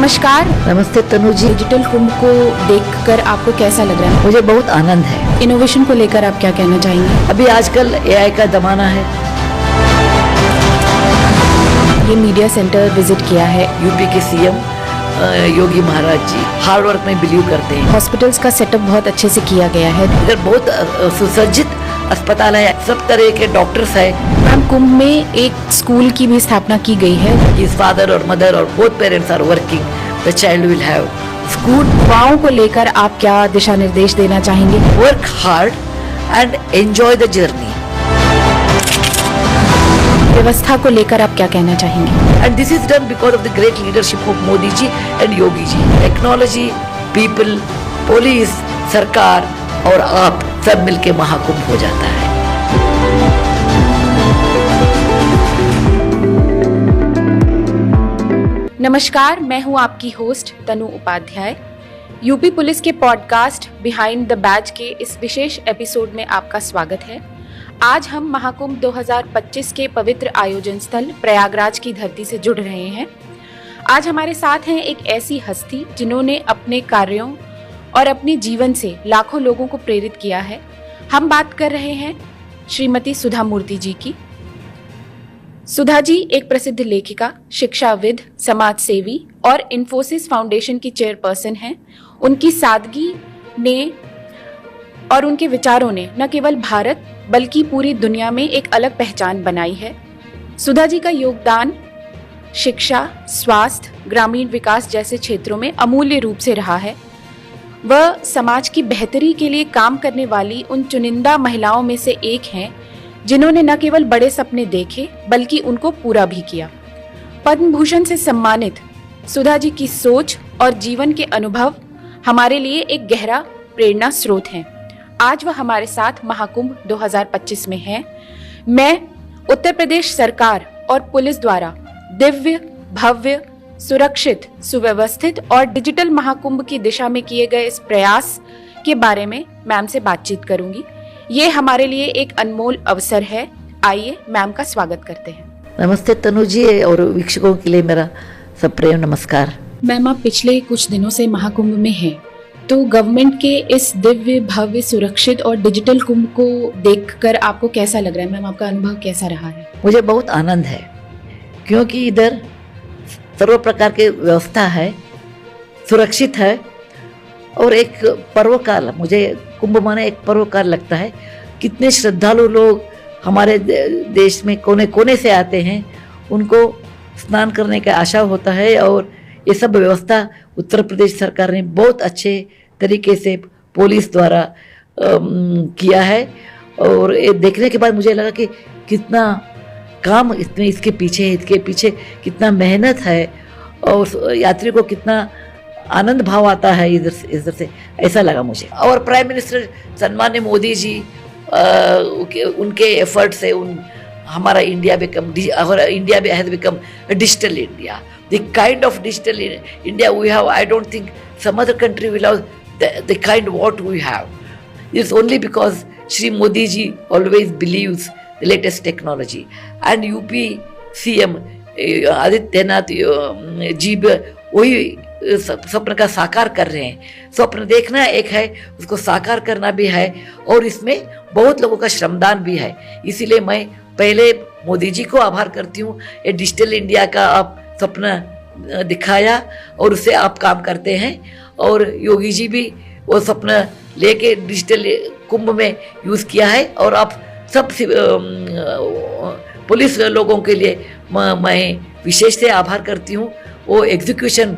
नमस्कार। नमस्ते तनु जी। डिजिटल कुंभ को देखकर आपको कैसा लग रहा है? मुझे बहुत आनंद है। इनोवेशन को लेकर आप क्या कहना चाहेंगे? अभी आजकल एआई का जमाना है। ये मीडिया सेंटर विजिट किया है। यूपी के सीएम योगी महाराज जी हार्ड वर्क में बिलीव करते हैं। हॉस्पिटल्स का सेटअप बहुत अच्छे से किया गया है। इधर बहुत सुसज्जित अस्पताल है, सब तरह के डॉक्टर्स है। मैम, कुंभ में एक स्कूल की भी स्थापना की गई है। His father और मदर और both parents are working, the child will have school. युवाओं को लेकर आप क्या दिशा निर्देश देना चाहेंगे? Work hard and enjoy the journey. व्यवस्था को लेकर आप क्या कहना चाहेंगे? And this is done because of the great leadership of Modi ji and Yogi ji. Technology, people, police, सरकार और आप सब मिलके महाकुंभ हो जाता है। नमस्कार, मैं हूं आपकी होस्ट तनु उपाध्याय। यूपी पुलिस के पॉडकास्ट बिहाइंड द बैज के इस विशेष एपिसोड में आपका स्वागत है। आज हम महाकुंभ 2025 के पवित्र आयोजन स्थल प्रयागराज की धरती से जुड़ रहे हैं। आज हमारे साथ हैं एक ऐसी हस्ती जिन्होंने अपने कार्यों और अपने जीवन से लाखों लोगों को प्रेरित किया है। हम बात कर रहे हैं श्रीमती सुधा मूर्ति जी की। सुधा जी एक प्रसिद्ध लेखिका, शिक्षाविद, समाज सेवी और इन्फोसिस फाउंडेशन की चेयरपर्सन हैं। उनकी सादगी ने और उनके विचारों ने न केवल भारत बल्कि पूरी दुनिया में एक अलग पहचान बनाई है। सुधा जी का योगदान शिक्षा, स्वास्थ्य, ग्रामीण विकास जैसे क्षेत्रों में अमूल्य रूप से रहा है। वह समाज की बेहतरी के लिए काम करने वाली उन चुनिंदा महिलाओं में से एक हैं जिन्होंने न केवल बड़े सपने देखे बल्कि उनको पूरा भी किया। पद्म भूषण से सम्मानित सुधा जी की सोच और जीवन के अनुभव हमारे लिए एक गहरा प्रेरणा स्रोत हैं। आज वह हमारे साथ महाकुंभ 2025 में हैं। मैं उत्तर प्रदेश सरकार और पुलिस द्वारा दिव्य, भव्य, सुरक्षित, सुव्यवस्थित और डिजिटल महाकुंभ की दिशा में किए गए इस प्रयास के बारे में मैम से बातचीत करूंगी। ये हमारे लिए एक अनमोल अवसर है। आइए मैम का स्वागत करते हैं। नमस्ते तनु जी और वीक्षकों के लिए मेरा सब प्रेम नमस्कार। मैम, आप पिछले कुछ दिनों से महाकुंभ में हैं, तो गवर्नमेंट के इस दिव्य, भव्य, सुरक्षित और डिजिटल कुंभ को देखकर आपको कैसा लग रहा है? मैम, आपका अनुभव कैसा रहा है? मुझे बहुत आनंद है क्योंकि इधर सर्व प्रकार की व्यवस्था है, सुरक्षित है और एक पर्व काल, मुझे कुंभ माने एक पर्व काल लगता है। कितने श्रद्धालु लोग हमारे देश में कोने कोने से आते हैं, उनको स्नान करने का आशा होता है और ये सब व्यवस्था उत्तर प्रदेश सरकार ने बहुत अच्छे तरीके से पुलिस द्वारा किया है। और ये देखने के बाद मुझे लगा कि कितना काम इसके पीछे कितना मेहनत है और यात्री को कितना आनंद भाव आता है इधर से, ऐसा लगा मुझे। और प्राइम मिनिस्टर सम्माननीय मोदी जी उनके एफर्ट से हमारा India has become digital India. The kind of digital India we have, I don't think some other country will have the kind what we have. It's only because Shri Modi ji always believes the latest technology and UP CM Adityanath ji वही स्वप्न का साकार कर रहे हैं। स्वप्न देखना एक है, उसको साकार करना भी है और इसमें बहुत लोगों का श्रमदान भी है। इसीलिए मैं पहले मोदी जी को आभार करती हूँ। ये डिजिटल इंडिया का आप स्वप्न दिखाया और उससे आप काम करते हैं और योगी जी भी वो स्वप्न लेके डिजिटल कुंभ में यूज़ किया है और आप सब पुलिस लोगों के लिए मैं विशेष से आभार करती हूँ। वो एग्जीक्यूशन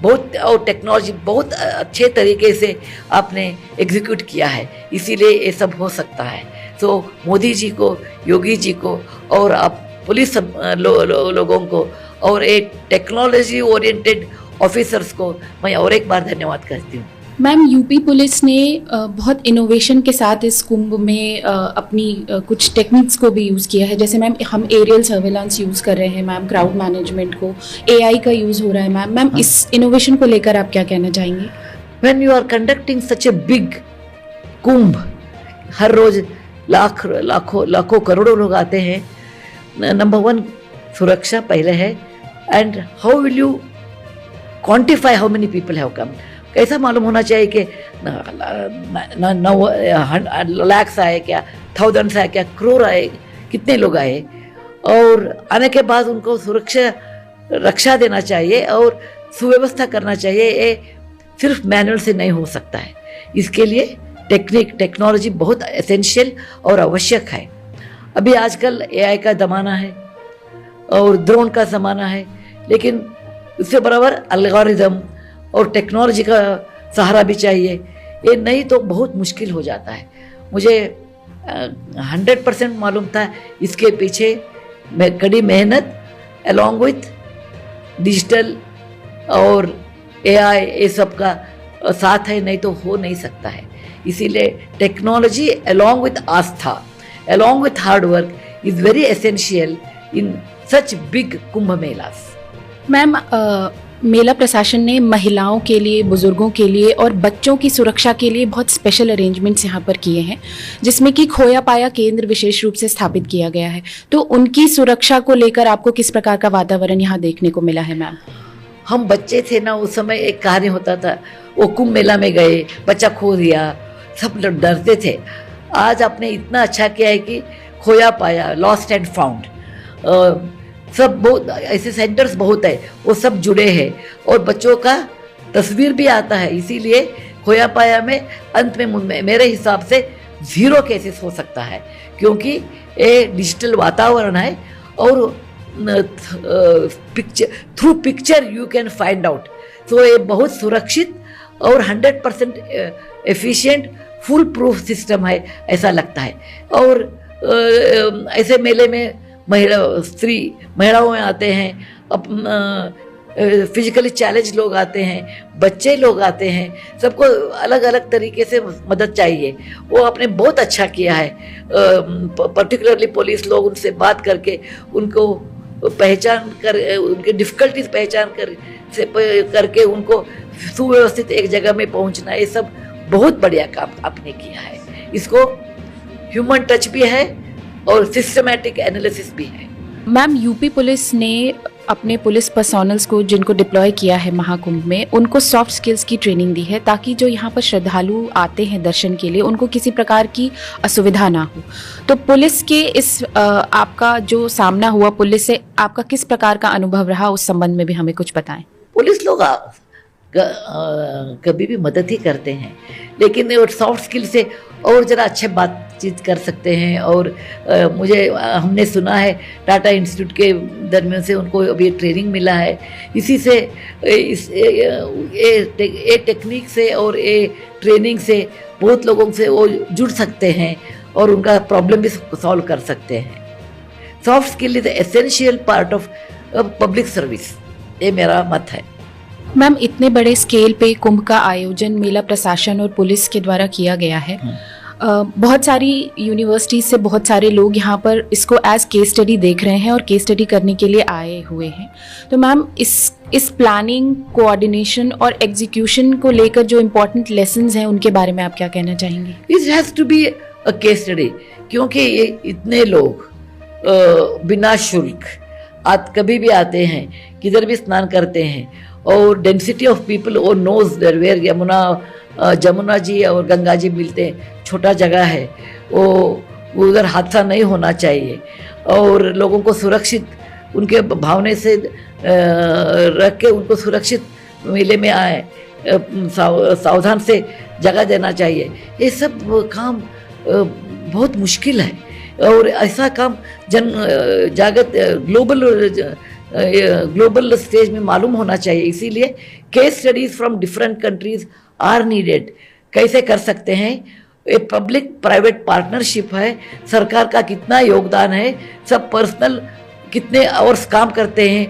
बहुत और टेक्नोलॉजी बहुत अच्छे तरीके से आपने एग्जीक्यूट किया है, इसीलिए ये सब हो सकता है। तो मोदी जी को, योगी जी को और आप पुलिस लोगों को और एक टेक्नोलॉजी ओरिएंटेड ऑफिसर्स को मैं और एक बार धन्यवाद करती हूँ। मैम, यूपी पुलिस ने बहुत इनोवेशन के साथ इस कुंभ में अपनी कुछ टेक्निक्स को भी यूज़ किया है। जैसे मैम हम एरियल सर्वेलेंस यूज़ कर रहे हैं, मैम क्राउड मैनेजमेंट को, एआई का यूज़ हो रहा है। मैम इस इनोवेशन को लेकर आप क्या कहना चाहेंगे? When you are conducting such a big Kumbh, हर रोज लाखों करोड़ों लोग आते हैं। नंबर वन सुरक्षा पहले है and how will you quantify how many people have come. कैसा मालूम होना चाहिए कि लैक्स आए क्या, थाउजेंड्स आए क्या, करोड़ आए, कितने लोग आए, और आने के बाद उनको रक्षा देना चाहिए और सुव्यवस्था करना चाहिए। ये सिर्फ मैनुअल से नहीं हो सकता है, इसके लिए टेक्नोलॉजी बहुत एसेंशियल और आवश्यक है। अभी आजकल एआई का ज़माना है और ड्रोन का ज़माना है, लेकिन उससे बराबर एल्गोरिदम और टेक्नोलॉजी का सहारा भी चाहिए। ये नहीं तो बहुत मुश्किल हो जाता है। मुझे 100% मालूम था इसके पीछे कड़ी मेहनत अलॉन्ग विथ डिजिटल और एआई ये सब का साथ है, नहीं तो हो नहीं सकता है। इसीलिए टेक्नोलॉजी अलॉन्ग विथ आस्था, along with hard work is very essential in such big Kumbh melas. Ma'am, मेला प्रशासन ने महिलाओं के लिए, बुजुर्गों के लिए और बच्चों की सुरक्षा के लिए बहुत स्पेशल अरेंजमेंट्स यहाँ पर किए हैं, जिसमें कि खोया पाया केंद्र विशेष रूप से स्थापित किया गया है। तो उनकी सुरक्षा को लेकर आपको किस प्रकार का वातावरण यहाँ देखने को मिला है मैम? हम बच्चे थे ना, उस समय एक कहानी होता था, वो कुंभ मेला में गए, बच्चा खो दिया, सब लोग डरते थे। आज आपने इतना अच्छा किया है कि खोया पाया, लॉस्ट एंड फाउंड, सब बहुत ऐसे सेंटर्स बहुत है, वो सब जुड़े हैं और बच्चों का तस्वीर भी आता है। इसीलिए खोया पाया में अंत में मेरे हिसाब से 0 केसेस हो सकता है, क्योंकि ये डिजिटल वातावरण है और through picture you can find out. तो ये बहुत सुरक्षित और 100% एफिशिएंट फुल प्रूफ सिस्टम है, ऐसा लगता है। और ऐसे मेले में महिलाओं आते हैं, फिजिकली चैलेंज लोग आते हैं, बच्चे लोग आते हैं, सबको अलग अलग तरीके से मदद चाहिए। वो आपने बहुत अच्छा किया है, पर्टिकुलरली पुलिस लोग उनसे बात करके उनको पहचान कर, उनके डिफ़िकल्टीज पहचान करके उनको सुव्यवस्थित एक जगह में पहुंचना, ये सब बहुत बढ़िया काम आपने किया है। इसको ह्यूमन टच भी है और सिस्टमैटिक एनालिसिस भी है। मैम, यूपी पुलिस ने अपने पुलिस पर्सोनल्स को जिनको डिप्लॉय किया है महाकुंभ में, उनको सॉफ्ट स्किल्स की ट्रेनिंग दी है ताकि जो यहाँ पर श्रद्धालु आते हैं दर्शन के लिए, उनको किसी प्रकार की असुविधा ना हो। तो पुलिस के इस आपका जो सामना हुआ पुलिस से, आपका किस प्रकार का अनुभव रहा, उस संबंध में भी हमें कुछ बताएं। पुलिस लोग कभी भी मदद ही करते हैं, लेकिन सॉफ्ट स्किल से और ज़रा अच्छे बातचीत कर सकते हैं। और हमने सुना है टाटा इंस्टीट्यूट के दरमियान से उनको अभी ट्रेनिंग मिला है। इसी से ये टेक्निक से और ये ट्रेनिंग से बहुत लोगों से वो जुड़ सकते हैं और उनका प्रॉब्लम भी सॉल्व कर सकते हैं। Soft skill is essential part of public service, ये मेरा मत है। मैम, इतने बड़े स्केल पे कुंभ का आयोजन मेला प्रशासन और पुलिस के द्वारा किया गया है। बहुत सारी यूनिवर्सिटीज से बहुत सारे लोग यहाँ पर इसको एज केस स्टडी देख रहे हैं और केस स्टडी करने के लिए आए हुए हैं। तो मैम, इस प्लानिंग, कोऑर्डिनेशन और एग्जीक्यूशन को लेकर जो इम्पोर्टेंट लेसन्स हैं, उनके बारे में आप क्या कहना चाहेंगे? It has to be a case study, क्योंकि ये इतने लोग बिना शुल्क कभी भी आते हैं, किधर भी स्नान करते हैं, और डेंसिटी ऑफ पीपल और knows their where Jamuna ji और गंगा जी मिलते हैं, छोटा जगह है, वो उधर हादसा नहीं होना चाहिए। और लोगों को सुरक्षित उनके भावने से रख के उनको सुरक्षित मेले में आए, सावधान से जगह देना चाहिए। ये सब काम बहुत मुश्किल है और ऐसा काम ग्लोबल स्टेज में मालूम होना चाहिए। इसीलिए case studies from different countries are needed. कैसे कर सकते हैं? एक पब्लिक प्राइवेट पार्टनरशिप है, सरकार का कितना योगदान है, सब पर्सनल कितने आवर्स काम करते हैं।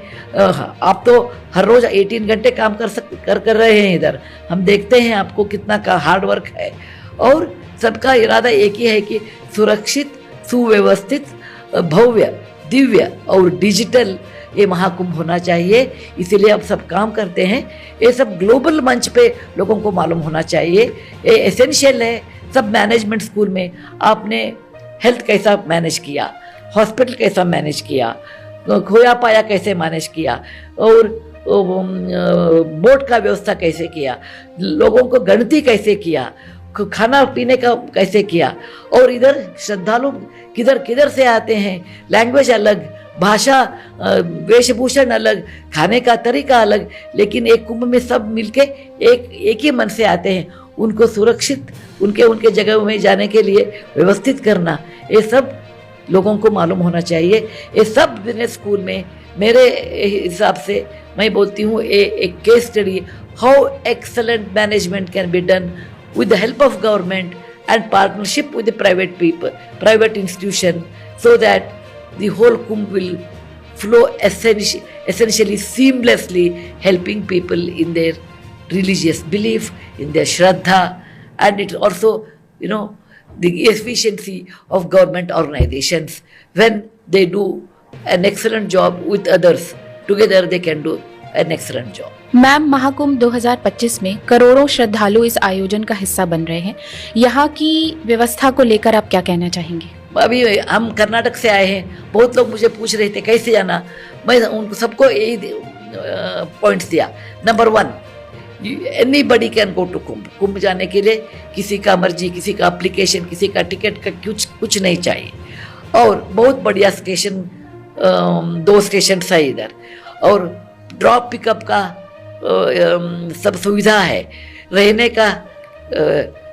आप तो हर रोज 18 घंटे काम कर रहे हैं इधर, हम देखते हैं आपको कितना का हार्ड वर्क है। और सबका इरादा एक ही है कि सुरक्षित, सुव्यवस्थित, भव्य, दिव्य और डिजिटल ये महाकुंभ होना चाहिए। इसीलिए अब सब काम करते हैं। ये सब ग्लोबल मंच पे लोगों को मालूम होना चाहिए, ये एसेंशियल है। सब मैनेजमेंट स्कूल में आपने हेल्थ कैसा मैनेज किया, हॉस्पिटल कैसा मैनेज किया, खोया पाया कैसे मैनेज किया, और बोट का व्यवस्था कैसे किया, लोगों को गणती कैसे किया, खाना पीने का कैसे किया। और इधर श्रद्धालु किधर किधर से आते हैं, लैंग्वेज अलग, भाषा, वेशभूषण अलग, खाने का तरीका अलग, लेकिन एक कुंभ में सब मिलके एक ही मन से आते हैं। उनको सुरक्षित उनके जगह में जाने के लिए व्यवस्थित करना, ये सब लोगों को मालूम होना चाहिए। ये सब बिजनेस स्कूल में मेरे हिसाब से मैं बोलती हूँ एक case study, how excellent management can be done with the help of government and partnership with the private institution, so that the whole Kumbh will flow essentially seamlessly, helping people in their religious belief, in their shraddha, and it also, the efficiency of government organizations. When they do an excellent job with others, together they can do an excellent job. Ma'am, Mahakumbh 2025 में करोड़ों श्रद्धालु इस आयोजन का हिस्सा बन रहे हैं। यहाँ की व्यवस्था को लेकर आप क्या कहना चाहेंगे? अभी हम कर्नाटक से आए हैं, बहुत लोग मुझे पूछ रहे थे कैसे जाना। मैं उनको सबको यही पॉइंट्स दिया। Number 1, anybody can go to Kumbh. Kumbh जाने के लिए किसी का मर्जी, किसी का एप्लीकेशन, किसी का टिकट का कुछ नहीं चाहिए। और बहुत बढ़िया स्टेशन, 2 स्टेशन है इधर, और ड्रॉप पिकअप का सब सुविधा है, रहने का,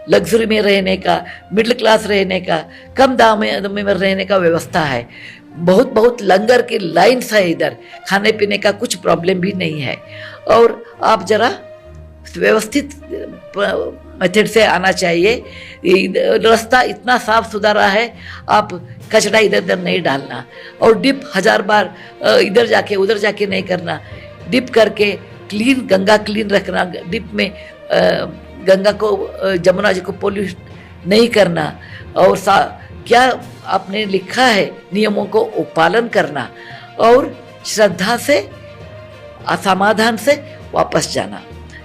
लग्जरी में रहने का, मिडिल क्लास रहने का, कम दाम में रहने का व्यवस्था है। बहुत लंगर की लाइन्स है इधर, खाने पीने का कुछ प्रॉब्लम भी नहीं है। और आप जरा व्यवस्थित मेथड से आना चाहिए। रास्ता इतना साफ सुथरा है, आप कचरा इधर उधर नहीं डालना, और डिप 1000 बार इधर जाके उधर जाके नहीं करना। डिप करके क्लीन, गंगा क्लीन रखना, डिप में गंगा को, जमुना जी को पोल्यूट नहीं करना, और क्या आपने लिखा है नियमों को पालन करना, और श्रद्धा से, असमाधान से वापस जाना।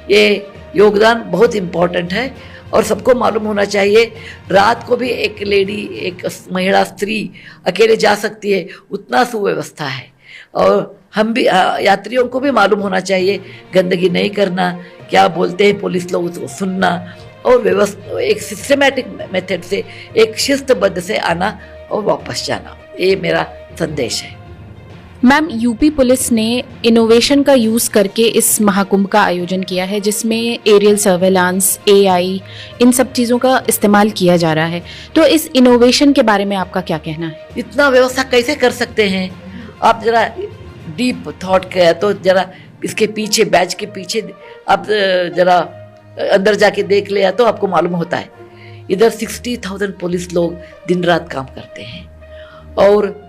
ये योगदान बहुत इम्पोर्टेंट है और सबको मालूम होना चाहिए। रात को भी एक लेडी, एक महिला, स्त्री अकेले जा सकती है, उतना सुव्यवस्था है। और हम भी, यात्रियों को भी मालूम होना चाहिए, गंदगी नहीं करना, क्या बोलते हैं पुलिस लोग उसको सुनना, और व्यवस्था एक सिस्टमैटिक मेथड से, एक शिस्तबद्ध से आना और वापस जाना। ये मेरा संदेश है। मैम, यूपी पुलिस ने इनोवेशन का यूज़ करके इस महाकुंभ का आयोजन किया है, जिसमें एरियल सर्वेलांस, AI, इन सब चीज़ों का इस्तेमाल किया जा रहा है। तो इस इनोवेशन के बारे में आपका क्या कहना है? इतना व्यवस्था कैसे कर सकते हैं? आप जरा डीप थॉट किया तो जरा इसके पीछे, बैच के पीछे आप जरा अंदर जाके देख लिया तो आपको मालूम होता है। इधर 60,000 पुलिस लोग दिन रात काम करते हैं, और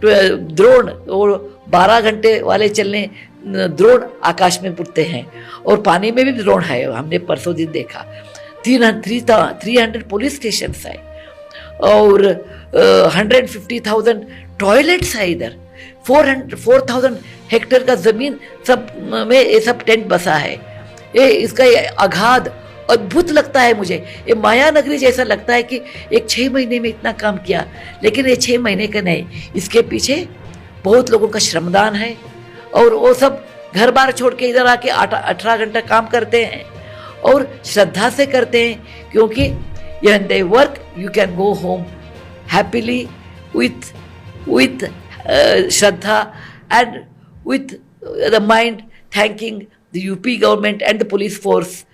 ड्रोन, और 12 घंटे वाले चलने ड्रोन आकाश में उड़ते हैं, और पानी में भी ड्रोन है। हमने परसों दिन देखा 300 पुलिस स्टेशन है, और 150,000 टॉयलेट्स है इधर, 4,000 हेक्टेयर का जमीन सब में ये सब टेंट बसा है। ये इसका अगाध अद्भुत लगता है मुझे। ये माया नगरी जैसा लगता है कि एक 6 महीने में इतना काम किया, लेकिन ये 6 महीने का नहीं, इसके पीछे बहुत लोगों का श्रमदान है। और वो सब घर बार छोड़ के इधर आके 18 घंटा काम करते हैं, और श्रद्धा से करते हैं, क्योंकि when they work you can go home happily with Shraddha and with the mind thanking the UP government and the police force.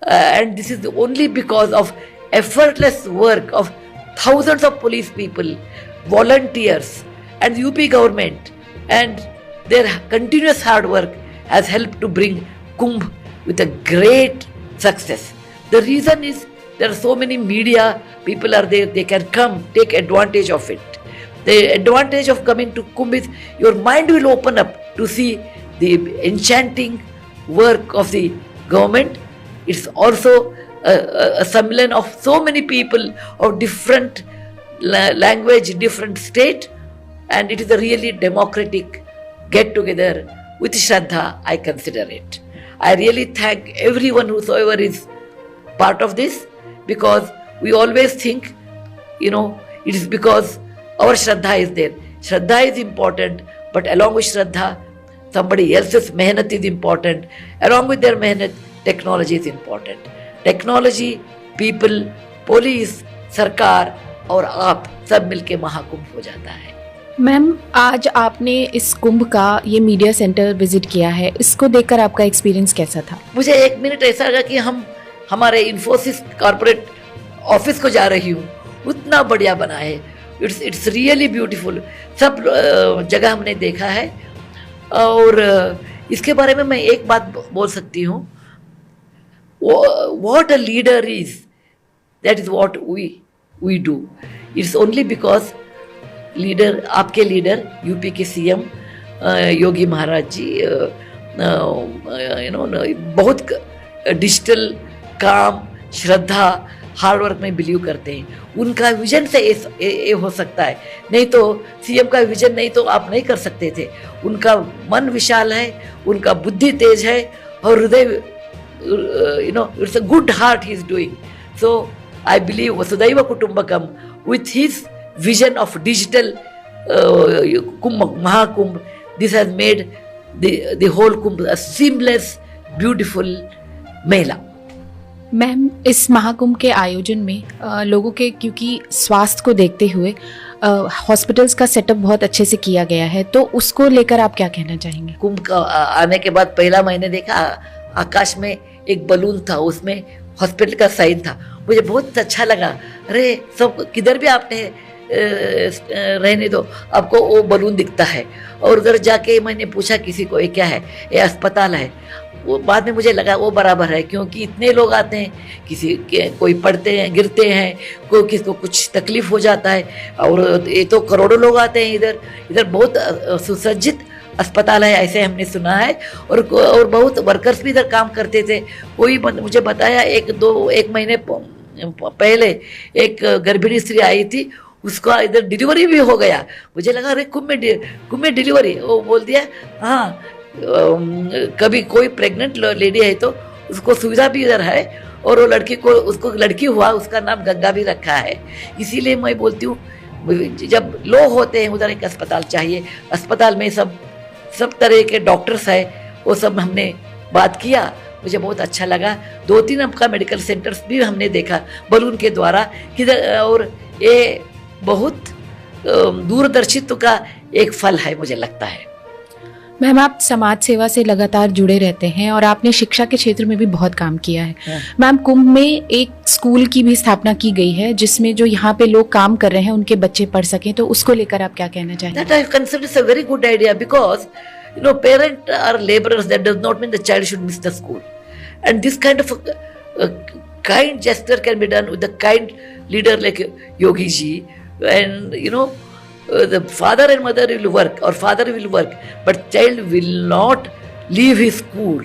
And this is only because of effortless work of thousands of police people, volunteers, and UP government, and their continuous hard work has helped to bring Kumbh with a great success. The reason is there are so many media people are there, they can come take advantage of it. The advantage of coming to Kumbh is your mind will open up to see the enchanting work of the government. It's also a summation of so many people of different language, different state, and it is a really democratic get together with Shraddha, I consider it. I really thank everyone whosoever is part of this, because we always think, it is because our Shraddha is there. Shraddha is important, but along with Shraddha, somebody else's mehnat is important. Along with their mehnat, technology is important. Technology, people, police, सरकार और आप सब मिलके महाकुंभ हो जाता है। Ma'am, आज आपने इस कुंभ का ये मीडिया सेंटर विजिट किया है, इसको देखकर आपका एक्सपीरियंस कैसा था? मुझे एक मिनट ऐसा लगा कि हम हमारे इन्फोसिस कॉर्पोरेट ऑफिस को जा रही हूँ, उतना बढ़िया बना है। It's really beautiful. सब जगह हमने देखा है और इसके बारे में मैं एक बात बोल सकती हूँ, what a leader is, that is what we do. It's only because leader, आपके लीडर यूपी के सीएम योगी महाराज जी बहुत डिजिटल काम, श्रद्धा, हार्ड वर्क में बिलीव करते हैं। उनका विजन से ये हो सकता है, नहीं तो सीएम का विजन नहीं तो आप नहीं कर सकते थे। उनका मन विशाल है, उनका बुद्धि तेज है और हृदय it's a good heart he is doing. So I believe वसुधैव कुटुंबकम with his vision of digital Mahakumbh, this has made the whole Kumbh a seamless, beautiful Mela. Ma'am, इस महाकुंभ के आयोजन में लोगों के क्योंकि स्वास्थ्य को देखते हुए हॉस्पिटल्स का सेटअप बहुत अच्छे से किया गया है, तो उसको लेकर आप क्या कहना चाहेंगे? कुंभ का आने के बाद पहला महीने देखा आकाश में एक बलून था, उसमें हॉस्पिटल का साइन था, मुझे बहुत अच्छा लगा। अरे सब किधर भी आपने रहने दो, आपको वो बलून दिखता है। और उधर जाके मैंने पूछा किसी को, ये क्या है? ये अस्पताल है। वो बाद में मुझे लगा वो बराबर है, क्योंकि इतने लोग आते हैं, कोई पड़ते हैं, गिरते हैं, कोई किसी को कुछ तकलीफ हो जाता है, और ये तो करोड़ों लोग आते हैं इधर बहुत सुसज्जित अस्पताल है, ऐसे हमने सुना है। और बहुत वर्कर्स भी इधर काम करते थे। कोई मुझे बताया एक महीने पहले एक गर्भिणी स्त्री आई थी, उसका इधर डिलीवरी भी हो गया। मुझे लगा अरे कुंभ में डिलीवरी, वो बोल दिया हाँ कभी कोई प्रेग्नेंट लेडी है तो उसको सुविधा भी इधर है, और वो उसको लड़की हुआ, उसका नाम गंगा भी रखा है। इसीलिए मैं बोलती हूँ जब लोग होते हैं उधर एक अस्पताल चाहिए। अस्पताल में सब तरह के डॉक्टर्स है, वो सब हमने बात किया, मुझे बहुत अच्छा लगा। 2-3 आपका मेडिकल सेंटर्स भी हमने देखा बलून के द्वारा किधर, और ये बहुत दूरदर्शित्व का एक फल है मुझे लगता है। मैम, आप समाज सेवा से लगातार जुड़े रहते हैं और आपने शिक्षा के क्षेत्र में भी बहुत काम किया है। मैम, कुंभ में एक स्कूल की भी स्थापना की गई है जिसमें जो यहाँ पे लोग काम कर रहे हैं उनके बच्चे पढ़ सकें, तो उसको लेकर आप क्या कहना चाहेंगे? That I consider is a very good idea, because parents are laborers. That does not mean the child should miss the school, and this kind of a kind gesture can be done with the kind leader like Yogi ji, and the father and mother will work, or father will work, but child will not leave his school.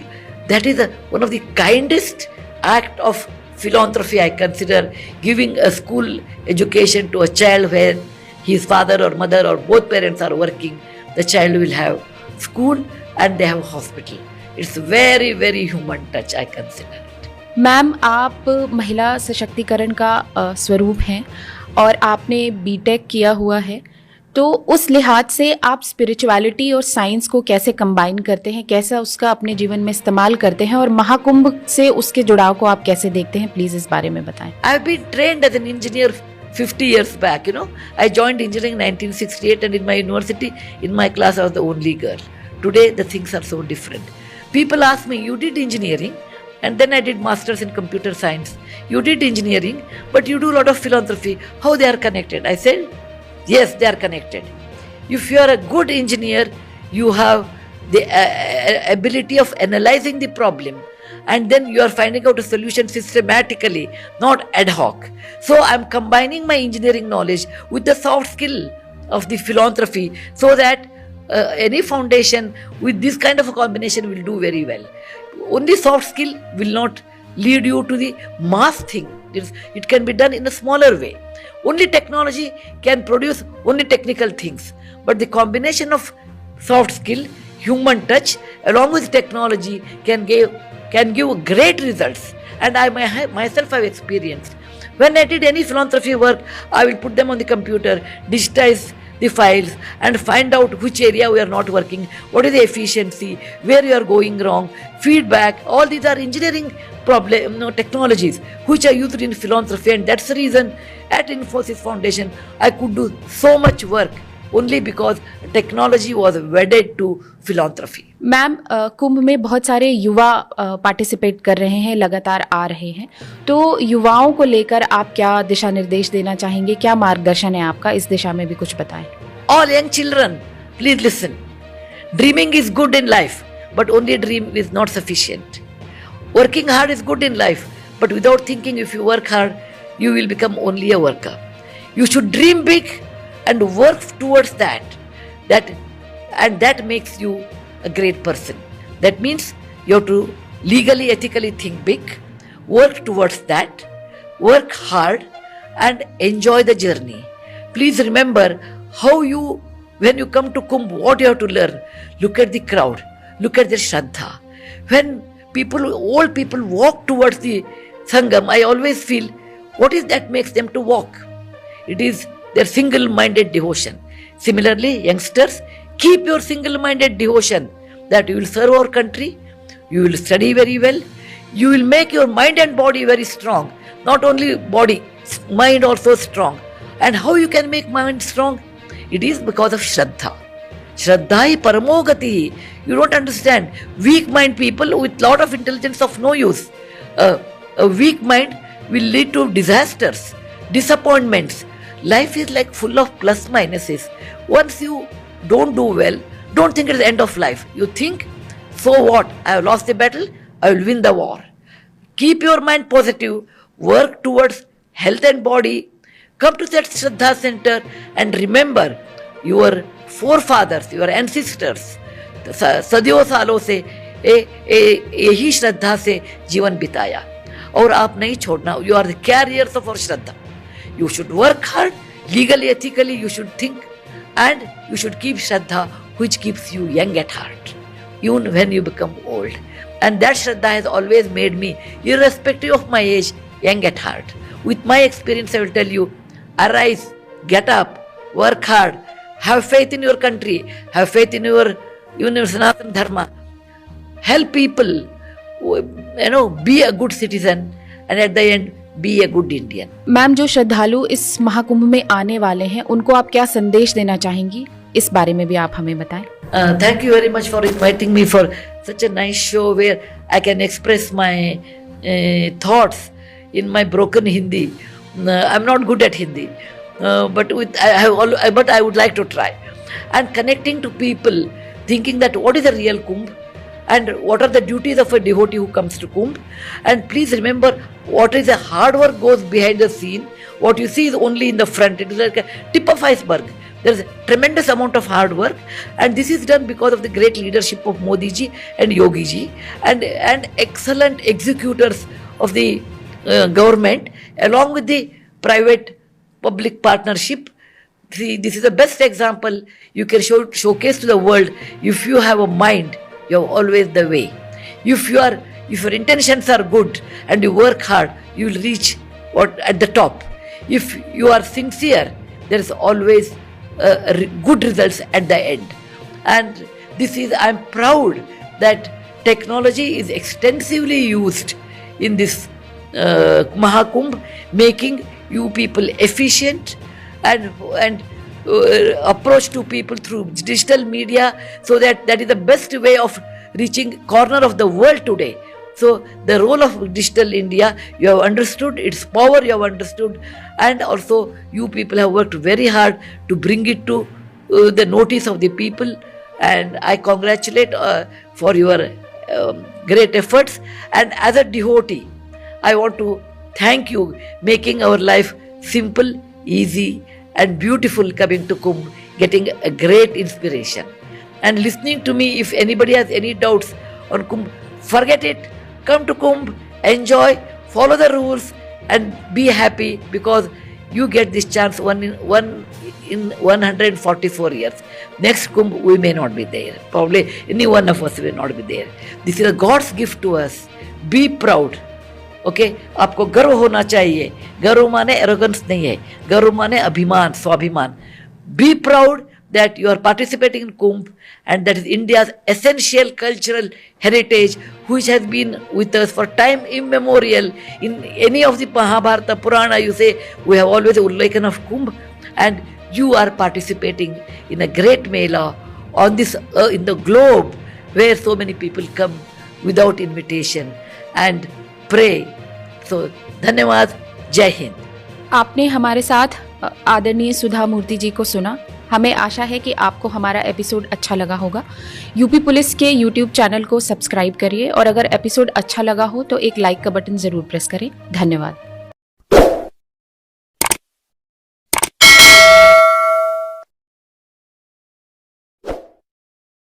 That is one of the kindest act of philanthropy I consider, giving a school education to a child where his father or mother or both parents are working. The child will have school and they have hospital. It's very, very human touch, I consider it. Ma'am, आप महिला सशक्तिकरण का स्वरूप हैं और आपने BTech किया हुआ है, तो उस लिहाज से आप स्पिरिचुअलिटी और साइंस को कैसे कंबाइन करते हैं, कैसा उसका अपने जीवन में इस्तेमाल करते हैं, और महाकुंभ से उसके जुड़ाव को आप कैसे देखते हैं, प्लीज इस बारे में बताएं। I have been trained as an engineer 50 years back, I joined engineering in 1968, and in my university, in my class, I was the only girl. Today, the things are so different. People ask me, you did engineering, and then I did masters in computer science. You did engineering, but you do a lot of philanthropy. How they are connected? I said, yes, they are connected. If you are a good engineer, you have the ability of analyzing the problem, and then you are finding out a solution systematically, not ad hoc. So I am combining my engineering knowledge with the soft skill of the philanthropy, so that any foundation with this kind of a combination will do very well. Only soft skill will not lead you to the mass thing. It can be done in a smaller way. Only technology can produce only technical things, but the combination of soft skill, human touch, along with technology can give great results. And I myself have experienced. When I did any philanthropy work, I will put them on the computer, digitize the files and find out which area we are not working, what is the efficiency, where you are going wrong, feedback. All these are engineering technologies which are used in philanthropy, and that's the reason at Infosys Foundation I could do so much work only because technology was wedded to philanthropy. Ma'am Kumbh में बहुत सारे युवा participate कर रहे हैं, लगातार आ रहे हैं, तो युवाओं को लेकर आप क्या दिशा निर्देश देना चाहेंगे, क्या मार्गदर्शन है आपका, इस दिशा में भी कुछ बताएं. All young children, please listen. Dreaming is good in life, but only dream is not sufficient. Working hard is good in life, but without thinking, if you work hard, you will become only a worker. You should dream big and work towards that. And that makes you a great person. That means you have to legally, ethically think big, work towards that, work hard, and enjoy the journey. Please remember when you come to Kumbh, what you have to learn. Look at the crowd, look at their Shraddha. When old people walk towards the Sangam, I always feel, what is that makes them to walk? It is their single-minded devotion. Similarly, youngsters, keep your single-minded devotion that you will serve our country, you will study very well, you will make your mind and body very strong. Not only body, mind also strong. And how you can make mind strong? It is because of Shraddha. Shraddha paramo gati. You don't understand. Weak mind people with lot of intelligence of no use. A weak mind will lead to disasters, disappointments. Life is like full of plus minuses. Once you don't do well, don't think it's the end of life. You think, so what? I have lost the battle, I will win the war. Keep your mind positive, work towards health and body, come to that Shraddha center and remember your forefathers, your ancestors, सदियों सालों से यही श्रद्धा से जीवन बिताया और आप नहीं छोड़ना. You are the carriers of our Shraddha. You should work hard, legally, ethically, you should think, and you should keep Shraddha, which keeps you young at heart, even when you become old. And that Shraddha has always made me, irrespective of my age, young at heart. With my experience, I will tell you, arise, get up, work hard, have faith in your country, have faith in your Sanatana Dharma, help people, be a good citizen, and at the end, be a good Indian. Ma'am, जो श्रद्धालु इस महाकुंभ में आने वाले हैं, उनको आप क्या संदेश देना चाहेंगी, इस बारे में भी आप हमें बताएं. Thank you very much for inviting me for such a nice show where I can express my thoughts in my broken Hindi. I'm not good at Hindi, but I would like to try. And connecting to people, thinking that what is a real Kumbh and what are the duties of a devotee who comes to Kumbh. And please remember, what is a hard work goes behind the scene. What you see is only in the front. It is like a tip of iceberg. There is a tremendous amount of hard work, and this is done because of the great leadership of Modi ji and Yogi ji and excellent executors of the government, along with the private public partnership. See, this is the best example you can showcase to the world. If you have a mind, you have always the way. If your intentions are good and you work hard, you will reach at the top. If you are sincere, there is always good results at the end. And I'm proud that technology is extensively used in this Mahakumbh, making you people efficient and approach to people through digital media, so that is the best way of reaching corner of the world today. So the role of Digital India, you have understood its power, you have understood, and also you people have worked very hard to bring it to the notice of the people, and I congratulate for your great efforts. And as a devotee, I want to thank you, making our life simple, easy and beautiful, coming to Kumbh, getting a great inspiration and listening to me. If anybody has any doubts on Kumbh, forget it. Come to Kumbh, enjoy, follow the rules and be happy, because you get this chance one in 144 years. Next Kumbh we may not be there. Probably any one of us will not be there. This is a God's gift to us. Be proud. Okay आपको गर्व होना चाहिए. गर्व माने arrogance नहीं है, गर्व माने अभिमान, स्वाभिमान. Be proud that you are participating in Kumbh, and that is India's essential cultural heritage, which has been with us for time immemorial. In any of the Mahabharata, Purana, you say we have always ullakan of Kumbh, and you are participating in a great mela on this in the globe, where so many people come without invitation and pray. So, धन्यवाद, जय हिंद। आपने हमारे साथ आदरणीय सुधा मूर्ति जी को सुना। हमें आशा है कि आपको हमारा एपिसोड अच्छा लगा होगा। यूपी पुलिस के यूट्यूब चैनल को सब्सक्राइब करिए और अगर एपिसोड अच्छा लगा हो तो एक लाइक का बटन ज़रूर प्रेस करें। धन्यवाद।